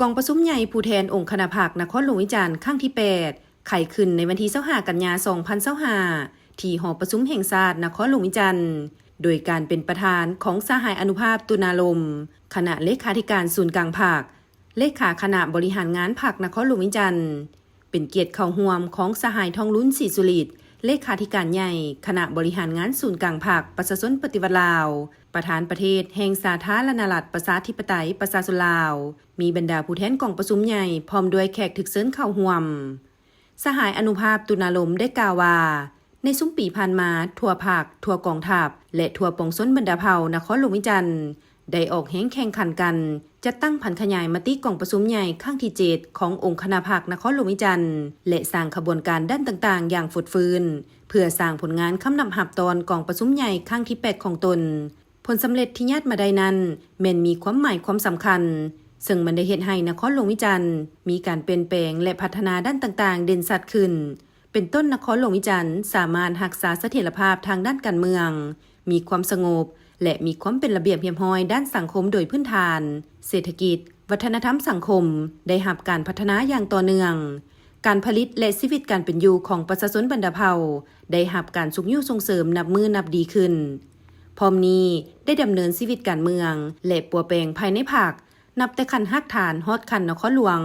กองประชุมใหญ่ผู้แทนองค์คณะภาคนครหลวงวิจารณ์ครั้งที่8ไขขึ้นในวันที่25กันยายน2025ที่หอประชุมแห่งชาตินครหลวงวิจารณ์โดยการเป็นประธานของสหายอนุภาพตุนาลมคณะเลขาธิการศูนย์กลางภาคเลขาคณะบริหารงานภาคนครหลวงวิจารณ์เป็นเกียรติเข้าร่วมของสหายทองลุ้นศรีสุริตเลขาธิการใหญ่คณะบริหารงานศูนย์กลางภาคประชาชนปฏิวัติลาวประธานประเทศแห่งสาธารณรัฐประชาธิปไตยประชาชนลาวมีบรรดาผู้แทนกองประชุมใหญ่พร้อมด้วยแขกถึกเชิญเข้าร่วมสหายอนุภาพตุนาลมได้กล่าวว่าในซุ้มปีผ่านมาทั่วภาคทั่วกองทัพและทั่วปวงชนบรรดาเผ่านครหลวงวิจารณ์ได้ออกแห่งแข่งขันกันจัดตั้งผันขยายมติกองประชุมใหญ่ครั้งที่7ขององค์คณะภาคนครหลวงวิจารณ์และสร้างขบวนการด้านต่างๆอย่างฟุดฟื้นเพื่อสร้างผลงานคำนำหับตอนกองประชุมใหญ่ครั้งที่8ของตนผลสำเร็จที่ญาติมาได้นั้นแม้นมีความหมายความสำคัญซึ่งมันได้เฮ็ดให้นครหลวงวิจารณ์มีการเปลี่ยนแปลงและพัฒนาด้านต่างๆเด่นชัดขึ้นเป็นต้นนครหลวงวิจารณ์สามารถรักษาเสถียรภาพทางด้านการเมืองมีความสงบและมีความเป็นระเบียบเรียบร้อยด้านสังคมโดยพื้นฐานเศรษฐกิจวัฒนธรรมสังคมได้รับการพัฒนาอย่างต่อเนื่องการผลิตและชีวิตการเป็นอยู่ของประชาชนบรรดาเผ่าได้รับการสุขอยู่ส่งเสริมนับมือนับดีขึ้นพร้อมนี้ได้ดำเนินชีวิตการเมืองและปัวแปลงภายในภาคนับแต่ขั้นรากฐานฮอดขั้นนครหลวง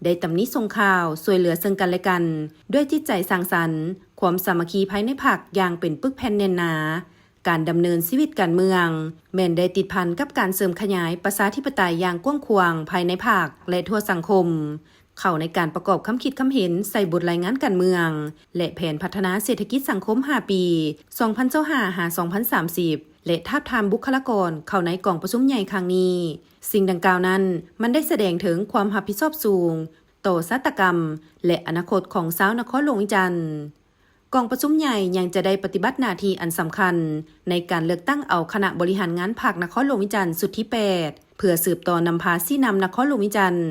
ได้ตำหนิส่งข่าวช่วยเหลือซึ่งกันและกันด้วยจิตใจสร้างสรรค์ความสามัคคีภายในภาคอย่างเป็นปึกแผ่นแน่นหนาการดำเนินชีวิตการเมืองแม้นได้ติดพันกับการเสริมขยายประชาธิปไตยอย่างกว้างขวางภายในภาคและทั่วสังคมเข้าในการประกอบคำคิดคำเห็นใส่บทรายงานการเมืองและแผนพัฒนาเศรษฐกิจสังคม5 ปี2025-2030และทาบทามบุคลากรเข้าในกองประชุมใหญ่ครั้งนี้สิ่งดังกล่าวนั้นมันได้แสดงถึงความรับผิดชอบสูงต่อชาตกรรมและอนาคตของชาวนครหลวงวิจารณ์กองประชุมใหญ่ยังจะได้ปฏิบัติหน้าที่อันสำคัญในการเลือกตั้งเอาคณะบริหารงานภาคนครหลวงวิจารณ์สุดที่8เพื่อสืบต่อนำพาชี้นำนครหลวงวิจารณ์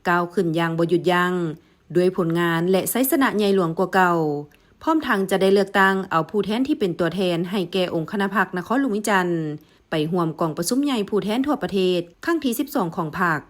ก้าวขึ้นอย่างบ่หยุดยั้งด้วยผลงานและไสยชนะใหญ่หลวงกว่าเก่าพร้อมทั้งจะได้เลือกตั้งเอาผู้แทนที่เป็นตัวแทนให้แก่องค์คณะภาคนครหลวงวิจารณ์ไปร่วมกองประชุมใหญ่ผู้แทนทั่วประเทศครั้งที่12ของภาค